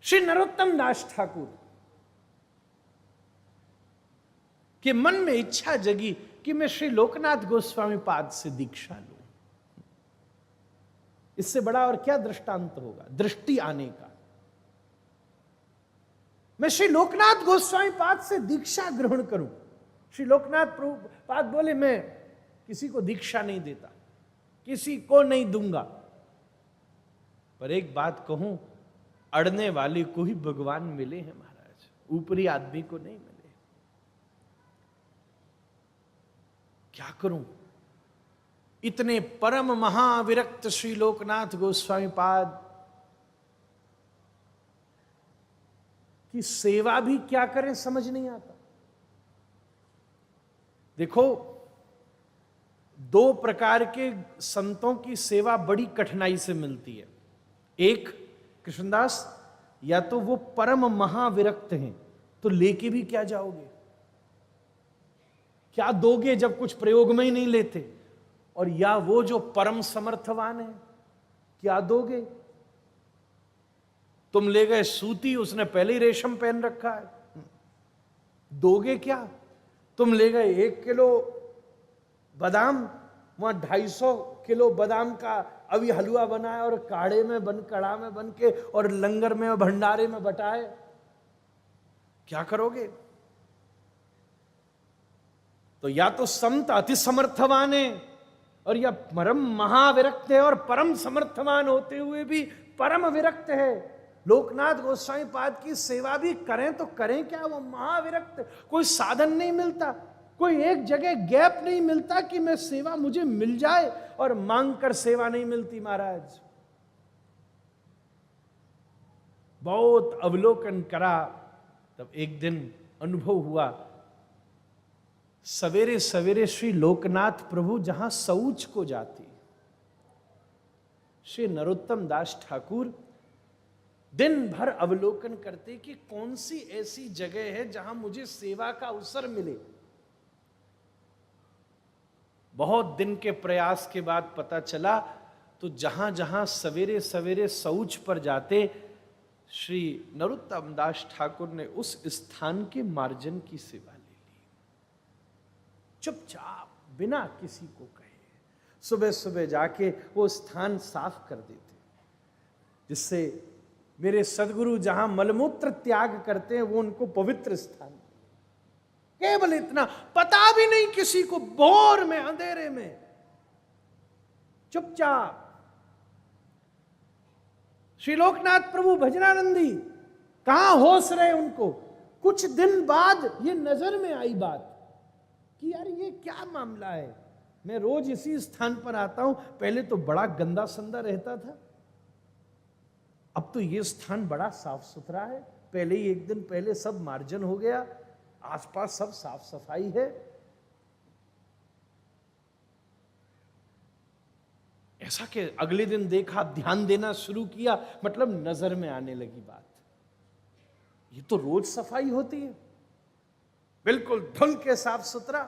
श्री नरोत्तम दास ठाकुर के मन में इच्छा जगी कि मैं श्री लोकनाथ गोस्वामी पाद से दीक्षा लूं। इससे बड़ा और क्या दृष्टांत होगा दृष्टि आने का। मैं श्री लोकनाथ गोस्वामी पाद से दीक्षा ग्रहण करूं। श्री लोकनाथ पाद बोले मैं किसी को दीक्षा नहीं देता, किसी को नहीं दूंगा, पर एक बात कहूं, अड़ने वाले को ही भगवान मिले हैं महाराज, ऊपरी आदमी को नहीं मिले। क्या करूं? इतने परम महाविरक्त श्री लोकनाथ गोस्वामी पाद की सेवा भी क्या करें समझ नहीं आता। देखो, दो प्रकार के संतों की सेवा बड़ी कठिनाई से मिलती है। एक कृष्णदास, या तो वो परम महाविरक्त हैं तो लेके भी क्या जाओगे, क्या दोगे जब कुछ प्रयोग में ही नहीं लेते, और या वो जो परम समर्थवान है क्या दोगे। तुम ले गए सूती, उसने पहले ही रेशम पहन रखा है, दोगे क्या। तुम ले गए 1 किलो बादाम, वहां 250 किलो बादाम का अभी हलवा बनाया और काढ़े में बन, कड़ा में बन के और लंगर में और भंडारे में बटाए, क्या करोगे। तो या तो संत अति समर्थवान है और या परम महाविरक्त है, और परम समर्थवान होते हुए भी परम विरक्त है। लोकनाथ गोस्वामी पाद की सेवा भी करें तो करें क्या, वो महाविरक्त, कोई साधन नहीं मिलता, कोई एक जगह गैप नहीं मिलता कि मैं सेवा मुझे मिल जाए, और मांग कर सेवा नहीं मिलती महाराज। बहुत अवलोकन करा, तब एक दिन अनुभव हुआ, सवेरे सवेरे श्री लोकनाथ प्रभु जहां शौच को जाते, श्री नरोत्तम दास ठाकुर दिन भर अवलोकन करते कि कौन सी ऐसी जगह है जहां मुझे सेवा का अवसर मिले। बहुत दिन के प्रयास के बाद पता चला, तो जहां जहां सवेरे सवेरे शौच पर जाते, श्री नरोत्तम दास ठाकुर ने उस स्थान के मार्जन की सेवा ले ली, चुपचाप बिना किसी को कहे। सुबह सुबह जाके वो स्थान साफ कर देते, जिससे मेरे सदगुरु जहां मलमूत्र त्याग करते हैं वो उनको पवित्र स्थान, केवल इतना, पता भी नहीं किसी को, भोर में अंधेरे में चुपचाप। श्री लोकनाथ प्रभु भजनानंदी कहां होश रहे उनको। कुछ दिन बाद ये नजर में आई बात कि यार ये क्या मामला है, मैं रोज इसी स्थान पर आता हूं, पहले तो बड़ा गंदा संदा रहता था, अब तो ये स्थान बड़ा साफ सुथरा है, पहले ही एक दिन पहले सब मार्जन हो गया, आसपास सब साफ सफाई है। ऐसा कि अगले दिन देखा, ध्यान देना शुरू किया, मतलब नजर में आने लगी बात, ये तो रोज सफाई होती है, बिल्कुल धुल के साफ सुथरा।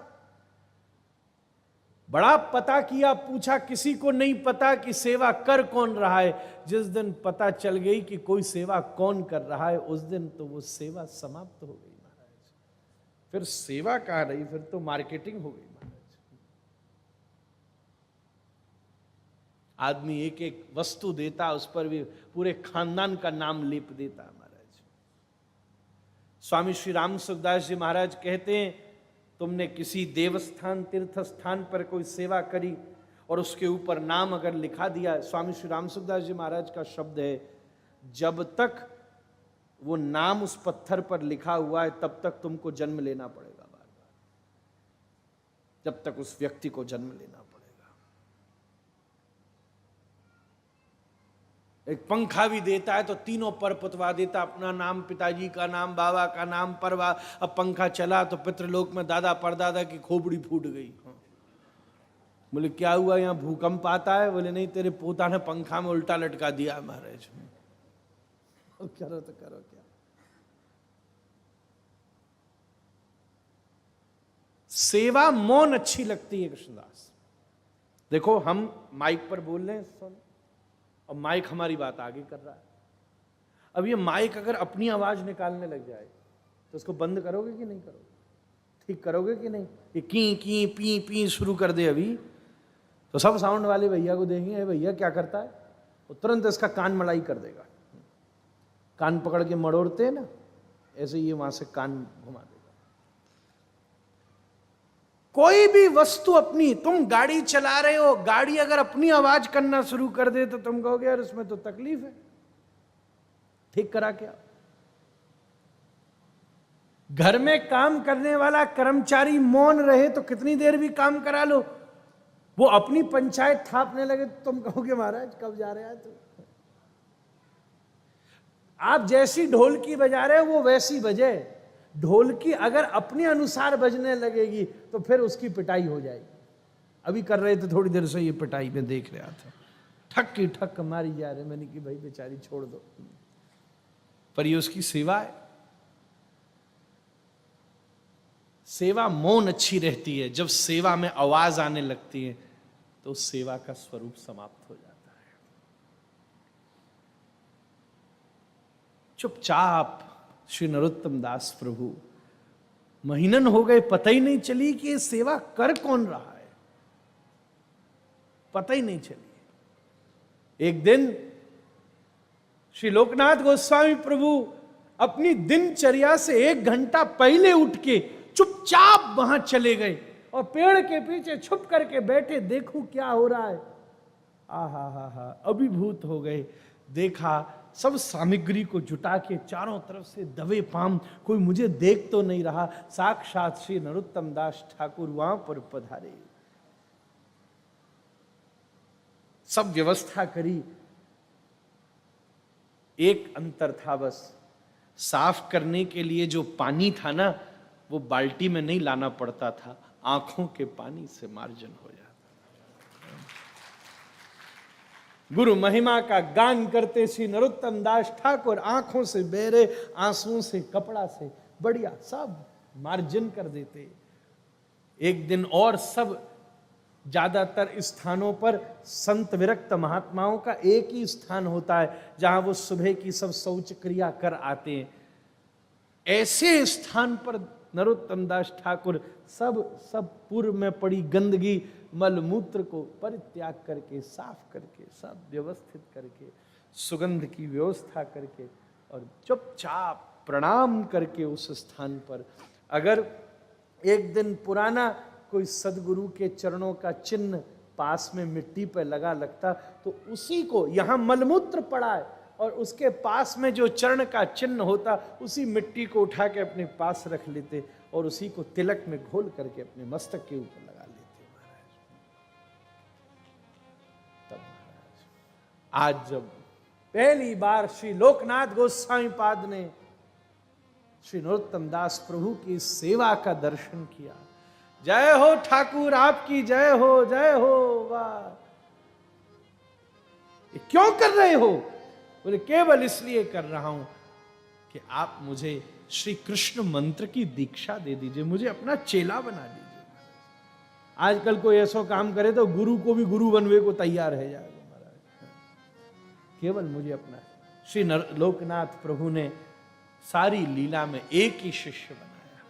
बड़ा पता किया, पूछा, किसी को नहीं पता कि सेवा कर कौन रहा है। जिस दिन पता चल गई कि कोई सेवा कौन कर रहा है, उस दिन तो वो सेवा समाप्त हो गई महाराज। फिर सेवा कहां रही, फिर तो मार्केटिंग हो गई महाराज। आदमी एक एक वस्तु देता, उस पर भी पूरे खानदान का नाम लेप देता महाराज। स्वामी श्री राम सुखदास जी महाराज कहते हैं, तुमने किसी देवस्थान तीर्थ स्थान पर कोई सेवा करी और उसके ऊपर नाम अगर लिखा दिया, स्वामी श्री राम सुखदास जी महाराज का शब्द है, जब तक वो नाम उस पत्थर पर लिखा हुआ है तब तक तुमको जन्म लेना पड़ेगा, बार बार, जब तक उस व्यक्ति को जन्म लेना पड़ेगा। एक पंखा भी देता है तो तीनों पर पुतवा देता, अपना नाम, पिताजी का नाम, बाबा का नाम, परवा। अब पंखा चला तो पितृलोक में दादा परदादा की खोपड़ी फूट गई। बोले क्या हुआ, यहाँ भूकंप आता है? बोले नहीं, तेरे पोता ने पंखा में उल्टा लटका दिया महाराज। करो तो करो क्या। सेवा मौन अच्छी लगती है कृष्णदास। देखो हम माइक पर बोल रहे हैं, सुन, और माइक हमारी बात आगे कर रहा है। अब ये माइक अगर अपनी आवाज निकालने लग जाए तो उसको बंद करोगे कि नहीं करोगे? ठीक करोगे कि नहीं? ये की पी पी शुरू कर दे अभी तो सब साउंड वाले भैया को देखेंगे, भैया क्या करता है, वो तुरंत इसका कान मड़ाई कर देगा। कान पकड़ के मड़ोड़ते हैं ना, ऐसे ये वहां से कान घुमा देगा। कोई भी वस्तु अपनी, तुम गाड़ी चला रहे हो, गाड़ी अगर अपनी आवाज करना शुरू कर दे तो तुम कहोगे यार इसमें तो तकलीफ है, ठीक करा क्या? घर में काम करने वाला कर्मचारी मौन रहे तो कितनी देर भी काम करा लो, वो अपनी पंचायत थापने लगे तो तुम कहोगे महाराज कब जा रहे हैं तुम? आप जैसी ढोलकी बजा रहे हो वो वैसी बजे। ढोलकी अगर अपने अनुसार बजने लगेगी तो फिर उसकी पिटाई हो जाएगी। अभी कर रहे थे थोड़ी देर से ये पिटाई में देख रहा था, ठक की ठक मारी जा रहे। मैंने कि भाई बेचारी छोड़ दो, पर ये उसकी सेवा है। सेवा मौन अच्छी रहती है, जब सेवा में आवाज आने लगती है तो सेवा का स्वरूप समाप्त हो जाता है। चुपचाप श्री नरोत्तम दास प्रभु महीनन हो गए, पता ही नहीं चली कि ये सेवा कर कौन रहा है, पता ही नहीं चली। एक दिन श्री लोकनाथ गोस्वामी प्रभु अपनी दिनचर्या से 1 घंटा पहले उठ के चुपचाप वहां चले गए और पेड़ के पीछे छुप करके बैठे, देखूं क्या हो रहा है। आहा, अभिभूत हो गए। देखा सब सामग्री को जुटा के चारों तरफ से दबे पाम, कोई मुझे देख तो नहीं रहा, साक्षात श्री नरोत्तम दास ठाकुर वहां पर पधारे। सब व्यवस्था करी, एक अंतर था बस, साफ करने के लिए जो पानी था ना वो बाल्टी में नहीं लाना पड़ता था, आंखों के पानी से मार्जन हो जाता। गुरु महिमा का गान करते श्री नरोत्तम दास ठाकुर आंखों से बेरे, आंसुओं से, कपड़ा से बढ़िया सब मार्जन कर देते। एक दिन और सब ज्यादातर स्थानों पर संत विरक्त महात्माओं का एक ही स्थान होता है जहां वो सुबह की सब शौच क्रिया कर आते हैं। ऐसे स्थान पर नरोत्तम दास ठाकुर सब पूर्व में पड़ी गंदगी मल मूत्र को परित्याग करके, साफ करके, सब व्यवस्थित करके, सुगंध की व्यवस्था करके और चुपचाप प्रणाम करके उस स्थान पर, अगर एक दिन पुराना कोई सदगुरु के चरणों का चिन्ह पास में मिट्टी पर लगा लगता तो उसी को, यहां मलमूत्र पड़ा है और उसके पास में जो चरण का चिन्ह होता उसी मिट्टी को उठा के अपने पास रख लेते और उसी को तिलक में घोल करके अपने मस्तक के ऊपर लगा लेते। महाराज तब महाराज आज जब पहली बार श्री लोकनाथ गोस्वामी पाद ने श्री नरोत्तम दास प्रभु की सेवा का दर्शन किया, जय हो ठाकुर आपकी जय हो, वाह। क्यों कर रहे हो? बोले केवल इसलिए कर रहा हूं कि आप मुझे श्री कृष्ण मंत्र की दीक्षा दे दीजिए, मुझे अपना चेला बना दीजिए। आजकल कोई ऐसा काम करे तो गुरु को भी गुरु बनवे को तैयार है जाएगा महाराज। केवल मुझे अपना, श्री लोकनाथ प्रभु ने सारी लीला में एक ही शिष्य बनाया,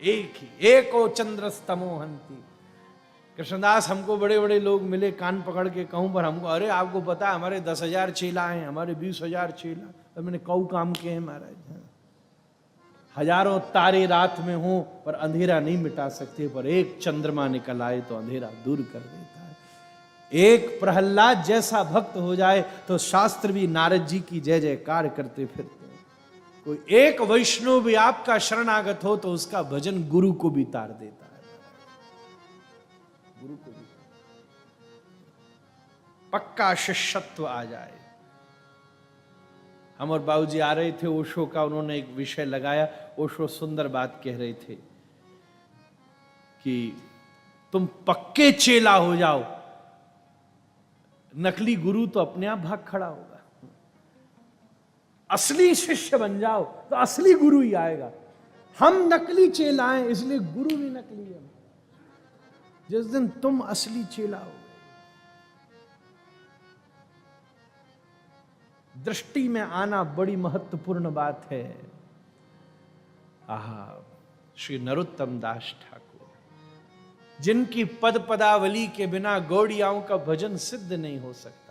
एक ही, एको चंद्रस्तमो हंति। कृष्णदास हमको बड़े बड़े लोग मिले, कान पकड़ के कहूं पर हमको, अरे आपको पता है हमारे 10,000 चेला हैं, हमारे 20,000 चेला। और मैंने कऊ काम के हैं महाराज, हजारों तारे रात में हो पर अंधेरा नहीं मिटा सकते, पर एक चंद्रमा निकल आए तो अंधेरा दूर कर देता है। एक प्रहलाद जैसा भक्त हो जाए तो शास्त्र भी नारद जी की जय जयकार करते फिरते। कोई एक वैष्णव भी आपका शरणागत हो तो उसका भजन गुरु को भी तार देता है, गुरु को भी। पक्का शिष्यत्व आ जाए। हम और बाबूजी आ रहे थे ओशो का, उन्होंने एक विषय लगाया, ओशो सुंदर बात कह रहे थे कि तुम पक्के चेला हो जाओ, नकली गुरु तो अपने आप भाग खड़ा होगा। असली शिष्य बन जाओ तो असली गुरु ही आएगा। हम नकली चेला हैं इसलिए गुरु भी नकली है। जिस दिन तुम असली चेला हो, दृष्टि में आना बड़ी महत्वपूर्ण बात है। आहा, श्री नरोत्तम दास ठाकुर, जिनकी पद पदावली के बिना गौड़ियाओं का भजन सिद्ध नहीं हो सकता।